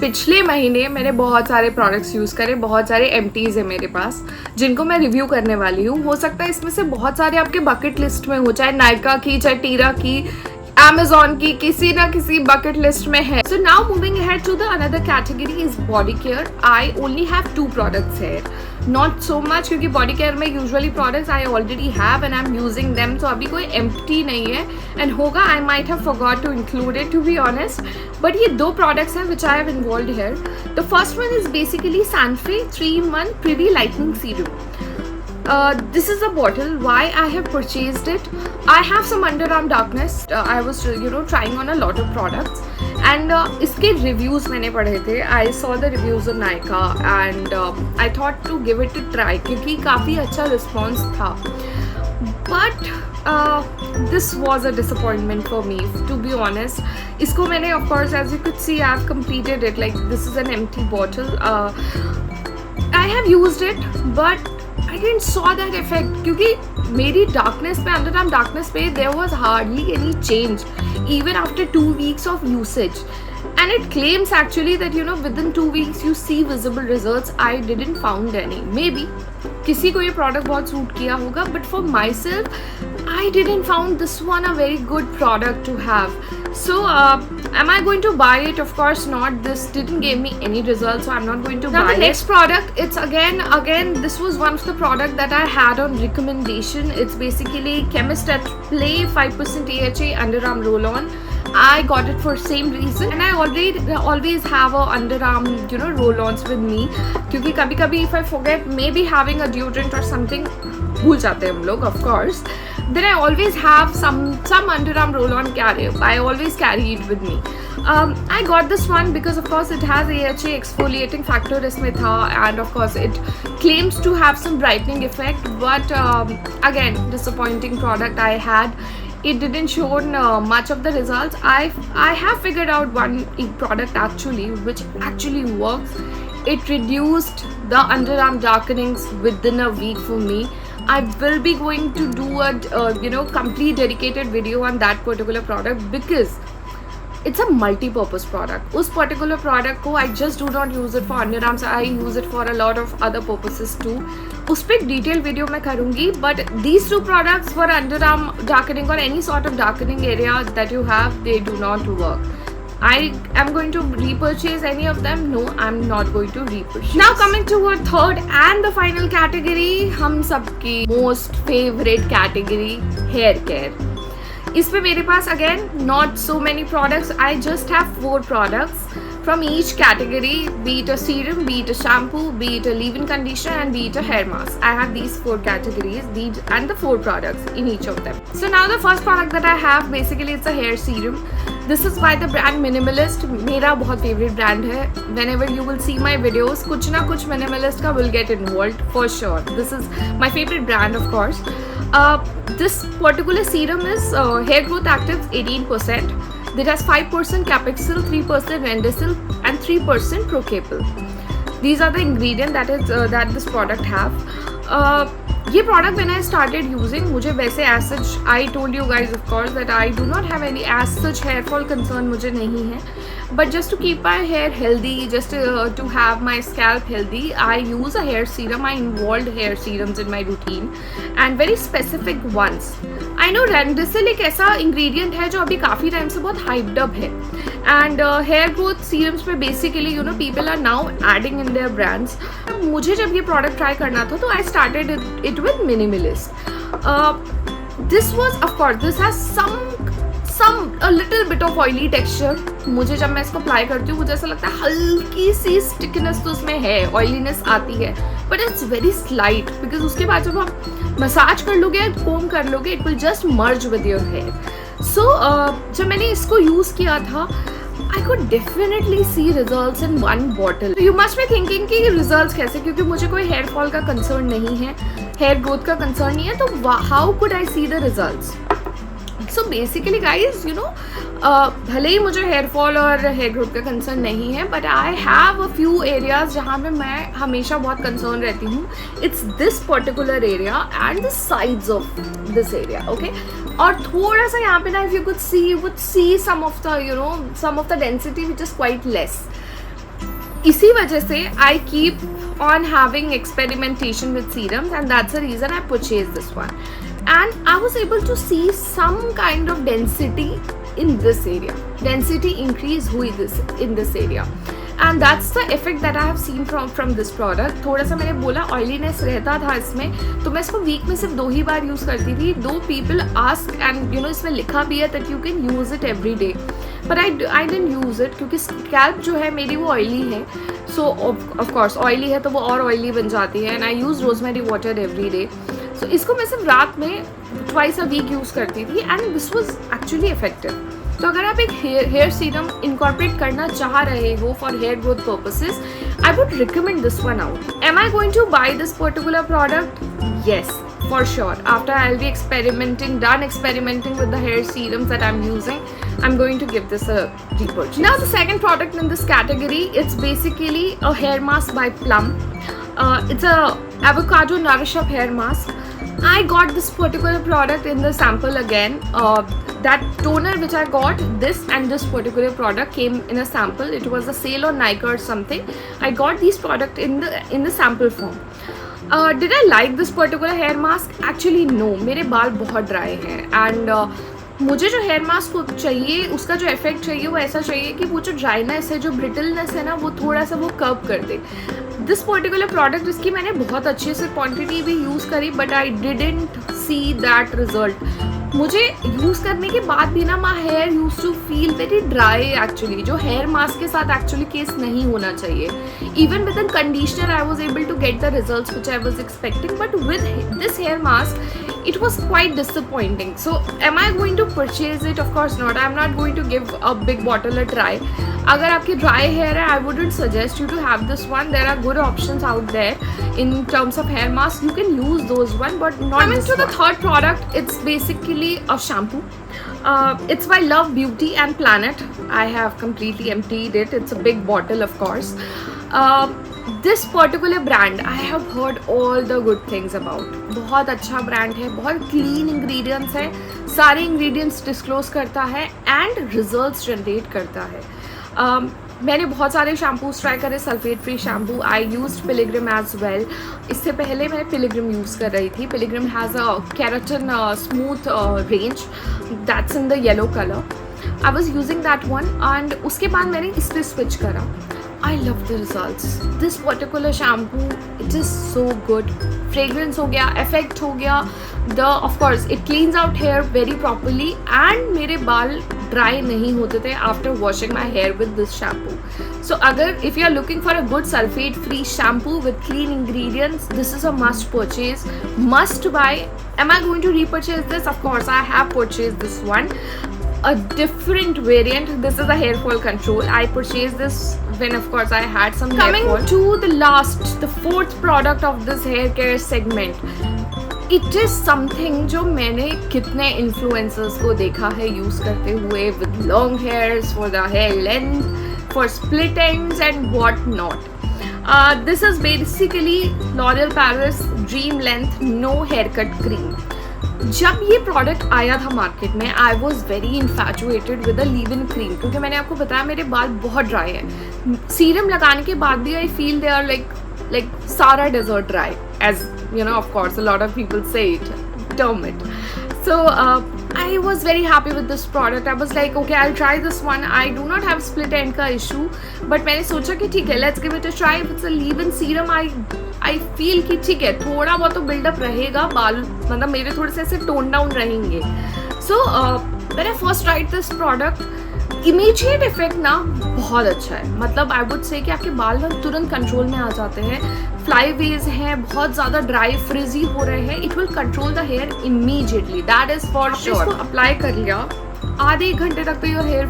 पिछले महीने मैंने बहुत सारे प्रोडक्ट्स यूज़ करे, बहुत सारे एमटीज़ है मेरे पास जिनको मैं रिव्यू करने वाली हूँ। हो सकता है इसमें से बहुत सारे आपके बकेट लिस्ट में हो, चाहे नायका की, चाहे टीरा की, Amazon की, किसी ना किसी बकेट लिस्ट में है। So now moving ahead to the another category is body care. I only have 2 products here. Not so much क्योंकि body care में usually products I already have and I'm using them. So अभी कोई empty नहीं है and होगा I might have forgot to include it to be honest. But ये 2 products हैं which I have involved here. The first one is basically Sanfe 3-in-1 Privy Lightening Serum. This is a bottle. Why I have purchased it? I have some underarm darkness. I was trying on a lot of products and इसके reviews मैंने पढ़े थे. I saw the reviews on Nykaa and I thought to give it a try क्योंकि काफ़ी अच्छा response था. But this was a disappointment for me to be honest. इसको मैंने of course as you could see I have completed it, like this is an empty bottle. I have used it but I didn't saw that effect क्योंकि मेरी darkness पे, underarm darkness पे there was hardly any change even after 2 weeks of usage. And it claims actually that within 2 weeks you see visible results. I didn't found any. Maybe किसी को ये product बहुत suit किया होगा, but for myself I didn't found this one a very good product to have. So am I going to buy it? Of course not. This didn't give me any results, so I'm not going to buy it. Now the next product, it's again this was one of the product that I had on recommendation. It's basically Chemist at Play 5% AHA underarm roll-on. I got it for same reason and I always have a underarm roll-ons with me क्योंकि कभी-कभी if I forget maybe having a deodorant or something भूल जाते हैं हम लोग of course, then I always have some underarm roll-on carry. I always carry it with me. I got this one because of course it has AHA exfoliating factor इसमें था and of course it claims to have some brightening effect, but again disappointing product I had. It didn't show much of the results. I have figured out one product actually which actually works. It reduced the underarm darkenings within a week for me. I will be going to do a complete dedicated video on that particular product because it's a multi-purpose product. उस particular product को I just do not use it for underarms. I use it for a lot of other purposes too. उस पर detailed video मैं करूँगी. But these 2 products for underarm darkening or any sort of darkening area that you have, they do not work. I am going to repurchase any of them. No, I'm not going to repurchase. Now coming to our third and the final category, हम सबकी most favorite category, hair care. इसमें मेरे पास again not so many products. I just have 4 products from each category, be it a serum, be it a shampoo, be it a leave-in conditioner and be it a hair mask. I have these 4 categories and the 4 products in each of them. So now the first product that I have basically it's a hair serum. This is by the brand Minimalist. मेरा बहुत favorite brand है. Whenever you will see my videos, कुछ ना कुछ Minimalist का will get involved for sure. This is my favorite brand of course. This particular serum is Hair Growth Active 18%. It has 5% Capexil, 3% Rendesil and 3% Procapil. These are the ingredients that this product have. ये product when I started using, मुझे वैसे as such, I told you guys of course that I do not have any as such hair fall concern मुझे नहीं है. But just to keep my hair healthy, just to have my scalp healthy, I use a hair serum. I involved hair serums in my routine and very specific ones. I know Rendesil एक ऐसा ingredient है जो अभी काफ़ी time से बहुत hyped up है and hair growth serums में basically people are now adding in their brands. मुझे जब ये product try करना था तो I started it with Minimalist. This was of course this has a little bit of oily texture. मुझे जब मैं इसको अप्लाई करती हूँ मुझे ऐसा लगता है हल्की सी स्टिकनेस तो उसमें है, ऑयलीनेस आती है, but it's very slight because उसके बाद जब आप मसाज कर लोगे, कोम कर लोगे, it will just merge with your hair. So जब मैंने इसको यूज़ किया था I could definitely see results in one bottle. You must be thinking कि results कैसे, क्योंकि मुझे कोई hair fall का concern नहीं है, hair growth का concern नहीं है, तो how could I see the results? So basically guys, भले ही मुझे हेयर फॉल और हेयर ग्रोथ का कंसर्न नहीं है, but I have a few areas जहाँ पे मैं हमेशा बहुत कंसर्न रहती हूँ. It's this particular area and the sides of this area. Okay, और थोड़ा सा यहाँ पे ना, if you could see, you would see some of the density which is quite less. इसी वजह से I keep on having experimentation with serums, and that's the reason I purchased this one. And I was able to see some kind of density in this area, density increase हुई in this area, and that's the effect that I have seen from this product. थोड़ा सा मैंने बोला oiliness रहता था इसमें, तो मैं इसको वीक में सिर्फ 2 ही बार यूज़ करती थी. 2 people ask and you know इसमें लिखा भी है that you can use it every day, but I didn't use it क्योंकि स्कैल्प जो है मेरी वो ऑयली है. सो ऑफ कोर्स ऑयली है तो वो और ऑयली बन जाती है, and I use rosemary water every day. So इसको मैं सिर्फ रात में ट्वाइस अ वीक यूज़ करती थी, and this was actually effective. तो अगर आप एक हेयर सीरम इनकॉर्पोरेट करना चाह रहे हो for hair growth purposes, I would recommend this one out. Am I going to buy this particular product? Yes, for sure. After I'll be done experimenting with the hair serums that I'm using, I'm going to give this a repurchase. Now the second product in this category, it's basically a hair mask by Plum. It's a avocado nourish up hair mask. I got this particular product in the sample again. That toner which I got, this and this particular product came in a sample. It was a sale on Nykaa or something. I got these product in the sample form. Did I like this particular hair mask? Actually no. मेरे बाल बहुत dry हैं, and मुझे जो hair mask चाहिए उसका जो effect चाहिए वो ऐसा चाहिए कि वो जो ड्राइनेस है, जो ब्रिटलनेस है ना, वो थोड़ा सा वो कर्व कर दे. दिस पर्टिकुलर प्रोडक्ट, इसकी मैंने बहुत अच्छे से क्वांटिटी भी यूज़ करी, but I didn't see that result. मुझे यूज़ करने के बाद भी ना my hair use to feel very dry actually, जो हेयर मास्क के साथ एक्चुअली केस नहीं होना चाहिए. Even with in conditioner I was able to get the results which I was expecting, but with this hair mask it was quite disappointing. So am I going to purchase it? Of course not. I'm not going to give a big bottle a try. अगर आपके dry hair है, I wouldn't suggest you to have this one. There are good options out there in terms of hair mask. You can use those one, but not coming to the third product. It's basically a shampoo. It's by Love Beauty and Planet. I have completely emptied it. It's a big bottle, of course. This particular brand I have heard all the good things about. बहुत अच्छा brand है, बहुत clean ingredients है, सारे ingredients disclose करता है and results generate करता है. मैंने बहुत सारे शैम्पूज ट्राई करे, sulphate free shampoo. I used Pilgrim as well. इससे पहले मैं पिलिग्रिम यूज़ कर रही थी. Pilgrim has a keratin smooth range that's in the yellow colour. I was using that one, and उसके बाद मैंने इस पर स्विच करा. I love the results. This particular shampoo, it is so good. Fragrance हो गया, effect हो गया. Of course, it cleans out hair very properly, and मेरे बाल dry नहीं होते थे after washing my hair with this shampoo. So अगर if you are looking for a good sulfate-free shampoo with clean ingredients, this is a must purchase, must buy. Am I going to repurchase this? Of course, I have purchased this one. A different variant. This is a hair fall control. I purchased this when of course I had some hair fall. Coming to the last, the fourth product of this hair care segment. It is something जो मैंने कितने influencers को देखा है use करते हुए, with long hairs, for the hair length, for split ends and what not. This is basically L'Oreal Paris Dream Length No Haircut Cream. जब ये प्रोडक्ट आया था मार्केट में, I was very infatuated with a leave in cream, क्योंकि मैंने आपको बताया मेरे बाल बहुत ड्राई है. सीरम लगाने के बाद भी I feel they are like सारा desert dry, as you know of course a lot of people say it, term it. So I was very happy with this product. I was like, okay, I'll try this one. I do not have split end का issue, but मैंने सोचा कि ठीक है, let's give it a try. If it's a leave-in serum, I feel कि ठीक है, थोड़ा बहुत तो build-up रहेगा, बाल मतलब मेरे थोड़े से ऐसे tone down रहेंगे. So when I first tried this product, immediate effect ना बहुत अच्छा है. मतलब आई वुड से कि आपके बाल ना तुरंत कंट्रोल में आ जाते हैं. फ्लाई वेज हैं, बहुत ज़्यादा ड्राई फ्रिजी हो रहे हैं. It will control the hair immediately, that is for sure. इसको अप्लाई कर लिया, आधे एक घंटे तक तो your hair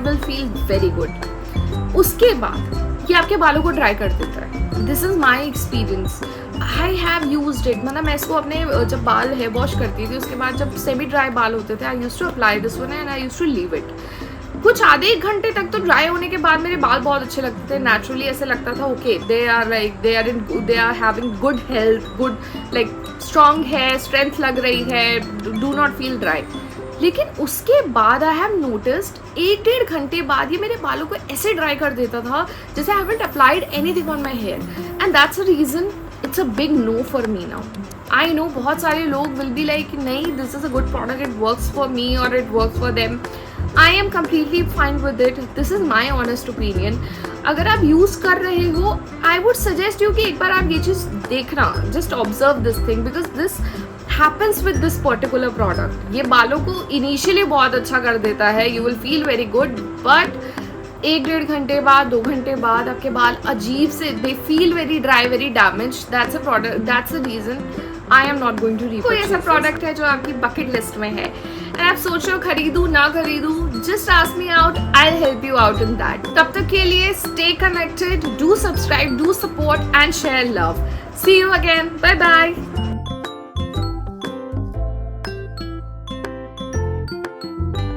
will feel very good. उसके बाद ये आपके बालों को ड्राई कर देता है. This is my experience. I have used it. मतलब मैं इसको अपने जब बाल हेयर वॉश करती थी उसके बाद जब सेमी ड्राई बाल होते थे, I used to apply this one and I used to leave it. कुछ आधे एक घंटे तक तो ड्राई होने के बाद मेरे बाल बहुत अच्छे लगते थे. नेचुरली ऐसे लगता था okay, they are having good health, good like strong है, स्ट्रेंथ लग रही है, डू नॉट फील ड्राई. लेकिन उसके बाद आई हैव नोटिस्ड 1-1.5 घंटे बाद ये मेरे बालों को ऐसे ड्राई कर देता था जैसे I haven't applied anything on my hair, and that's a reason it's a big no for me now. I know बहुत सारे लोग विल बी लाइक नहीं, this is a good product, it works for me और it works for them. I am completely fine with it. This is my honest opinion. अगर आप use कर रहे हो, आई वुड सजेस्ट यू कि एक बार आप ये चीज़ देखना, just observe this thing, because this happens with this particular product. ये बालों को इनिशियली बहुत अच्छा कर देता है, you will feel very good, but 1-1.5 घंटे बाद, 2 घंटे बाद आपके बाल अजीब से, they feel very dry, very damaged. That's a product, that's the reason I am not going to repurchase. कोई ऐसा प्रोडक्ट है जो आपकी बकेट लिस्ट में है and आप सोच रहे हो खरीदूं ना खरीदूं, just ask me out, I'll help you out in that. तब तक के लिए stay connected, do subscribe, do support and share love. See you again. Bye bye.